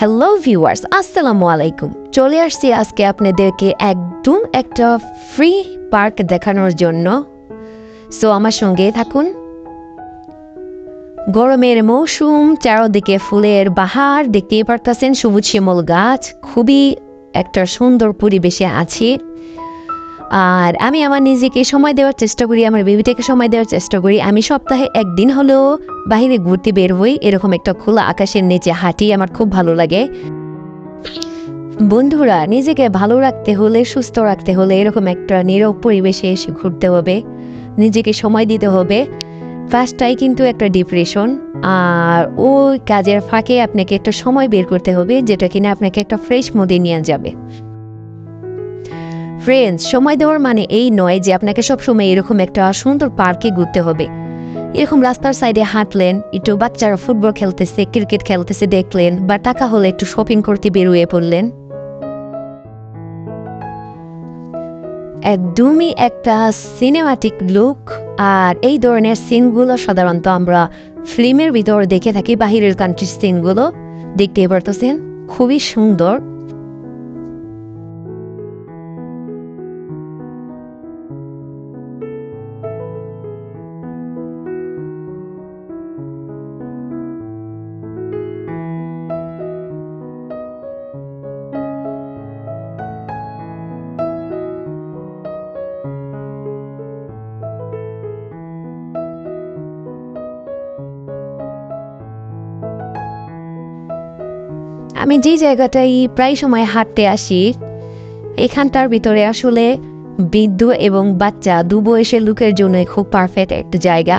Hello viewers, আসসালামু আলাইকুম। চলে আসছি আজকে আপনাদেরকে একদম একটা ফ্রি পার্ক দেখানোর জন্য। সো আমার সঙ্গে থাকুন। গরমের মৌসুম, চারদিকে ফুলের বাহার, দেখতেই পারতেছেন সবুজ শিমুল গাছ, খুবই একটা সুন্দর পরিবেশে আছি। আর আমি আমার নিজেকে সময় দেওয়ার চেষ্টা করি, আমার বেবিটাকে সময় দেওয়ার চেষ্টা করি। আমি সপ্তাহে একদিন হলেও বাইরে ঘুরতে বের হই, এরকম একটা খোলা আকাশের নিচে হাঁটি, আমার খুব ভালো লাগে। বন্ধুরা, নিজেকে ভালো রাখতে হলে, সুস্থ রাখতে হলে এরকম একটা নীরব পরিবেশে এসে ঘুরতে হবে, নিজেকে সময় দিতে হবে। ফার্স্টটাই কিন্তু একটা ডিপ্রেশন, আর ওই কাজের ফাঁকে আপনাকে একটা সময় বের করতে হবে যেটা কিনা আপনাকে একটা ফ্রেশ মুডে নিয়ে যাবে। ফ্রেন্ডস, সময় দেওয়ার মানে এই নয় যে আপনাকে সবসময় এরকম একটা সুন্দর পার্কে ঘুরতে হবে। এরকম রাস্তার সাইডে হাঁটলেন, একটু বাচ্চারা ফুটবল খেলতেছে, ক্রিকেট খেলতেছে দেখলেন, বা টাকা হলে একটু শপিং করতে বেরিয়ে পড়লেন। একদমই একটা সিনেমাটিক লুক। আর এই ধরনের সিনগুলো সাধারণত আমরা ফিল্মের ভিতর দেখে থাকি, বাহিরের কান্ট্রির সিনগুলো দেখতে পারতেছেন, খুবই সুন্দর। আমি যে জায়গাটায় প্রায় সময় হাঁটতে আসি, এখানটার ভিতরে আসলে বৃদ্ধ এবং বাচ্চা দু বয়সের লোকের জন্য খুব পারফেক্ট একটা জায়গা।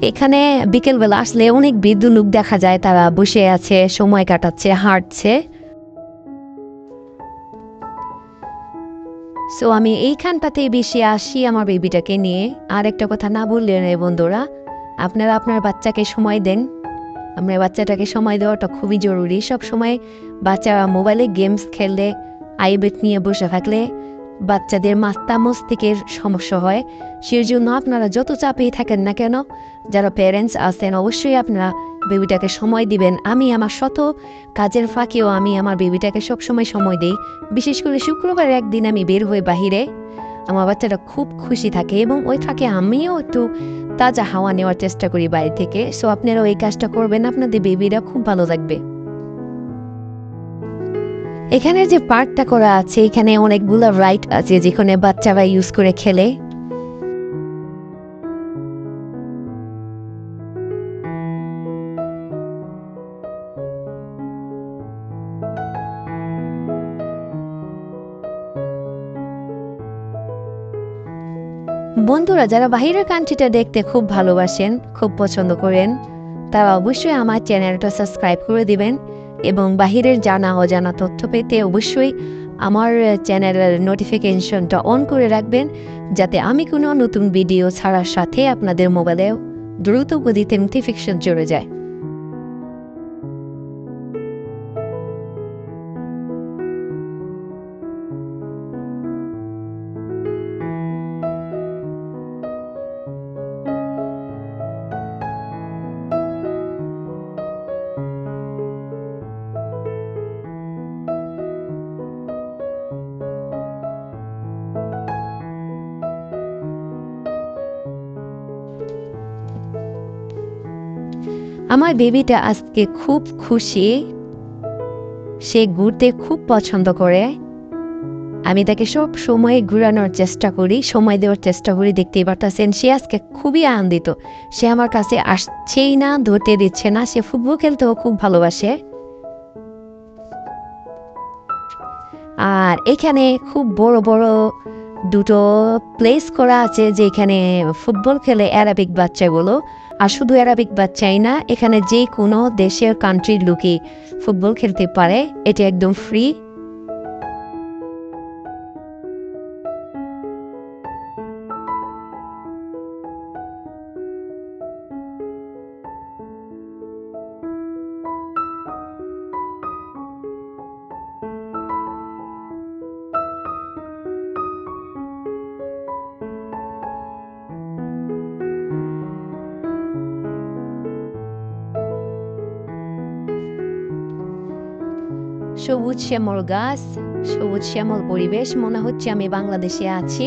এখানে বিকেলবেলা আসলে অনেক বৃদ্ধ লোক দেখা যায়, তারা বসে আছে, সময় কাটাচ্ছে, হাঁটছে। সো আমি এইখানটাতেই বেশি আসি আমার বেবিটাকে নিয়ে। আর একটা কথা না বললেন বন্ধুরা, আপনারা আপনার বাচ্চাকে সময় দেন। আপনার বাচ্চাটাকে সময় দেওয়াটা খুবই জরুরি। সব সময় বাচ্চারা মোবাইলে গেমস খেললে, আইপ্যাড নিয়ে বসে থাকলে বাচ্চাদের মাথা মস্তিষ্কের সমস্যা হয়। সেই জন্য আপনারা যত চাপেই থাকেন না কেন, যারা প্যারেন্টস আছেন, অবশ্যই আপনারা বেবিটাকে সময় দিবেন। আমি আমার শত কাজের ফাঁকেও আমি আমার বেবিটাকে সবসময় সময় দিই। বিশেষ করে শুক্রবার একদিন আমি বের হই বাহিরে, আমার বাচ্চাটা খুব খুশি থাকে এবং ওই ফাঁকে আমিও একটু তাজা হাওয়া নেওয়ার চেষ্টা করি বাইরে থেকে। সো আপনারাও এই কাজটা করবেন, আপনাদের বেবিরা খুব ভালো থাকবে। এখানে যে পার্কটা করা আছে, এখানে অনেকগুলো রাইড আছে যেখানে বাচ্চারা ইউজ করে খেলে। বন্ধুরা, যারা বাইরের কান্ট্রিটা দেখতে খুব ভালোবাসেন, খুব পছন্দ করেন, তারা অবশ্যই আমার চ্যানেলটা সাবস্ক্রাইব করে দিবেন এবং বাহিরের জানা অজানা তথ্য পেতে অবশ্যই আমার চ্যানেলের নোটিফিকেশনটা অন করে রাখবেন, যাতে আমি কোনো নতুন ভিডিও ছাড়ার সাথে আপনাদের মোবাইলে দ্রুত গতিতে নোটিফিকেশন চলে যায়। আমার বেবিটা আজকে খুব খুশি, সে ঘুরতে খুব পছন্দ করে। আমি তাকে সব সময় ঘুরানোর চেষ্টা করি, সময় দেওয়ার চেষ্টা করি। দেখতেই পারতেছেন সে আজকে খুবই আনন্দিত। সে আমার কাছে আসছেই না, ধরতে দিচ্ছে না। সে ফুটবল খেলতেও খুব ভালোবাসে। আর এখানে খুব বড় বড় দুটো প্লেস করা আছে যেখানে ফুটবল খেলে অ্যারাবিক বাচ্চাগুলো। আর শুধু অ্যারাবিক বাচ্চাই না, এখানে যে কোনো দেশের কান্ট্রির লোকই ফুটবল খেলতে পারে, এটা একদম ফ্রি। সবুজ শ্যামল গাছ, সবুজ শ্যামল পরিবেশ, মনে হচ্ছে আমি বাংলাদেশে আছি।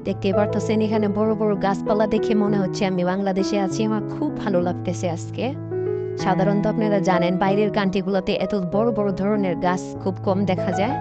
দেখতে পারতেছেন এখানে বড় বড় গাছপালা দেখে মনে হচ্ছে আমি বাংলাদেশে আছি। আমার খুব ভালো লাগতেছে আজকে। সাধারণত আপনারা জানেন বাইরের কান্ট্রিগুলোতে এত বড় বড় ধরনের গাছ খুব কম দেখা যায়।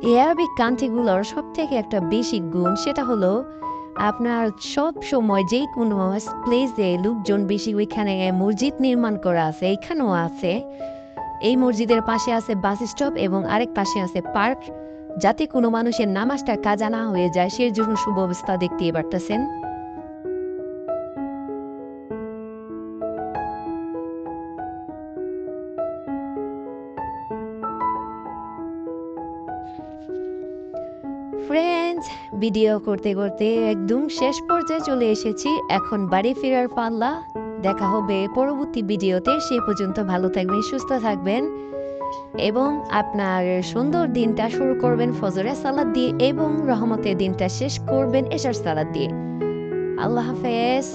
এই আরবিক কান্ট্রিগুলোর সব থেকে একটা বেশি গুণ সেটা হলো আপনার সব সময় যে কোনো প্লেসে লোকজন বেশি, ওইখানে মসজিদ নির্মাণ করা আছে, এইখানেও আছে। এই মসজিদের পাশে আছে বাস স্টপ এবং আরেক পাশে আছে পার্ক, যাতে কোনো মানুষের নামাজটা কাজা না হয়ে যায় সেই জন্য সুব্যবস্থা দেখতেই পারতেছেন। ফ্রেন্ডস, ভিডিও করতে করতে একদম শেষ পর্যায়ে চলে এসেছি। এখন বাড়ি ফেরার পাল্লা। দেখা হবে পরবর্তী ভিডিওতে। সেই পর্যন্ত ভালো থাকবেন, সুস্থ থাকবেন এবং আপনার সুন্দর দিনটা শুরু করবেন ফজরের সালাত দিয়ে এবং রহমতের দিনটা শেষ করবেন এশার সালাত দিয়ে। আল্লাহ হাফেজ।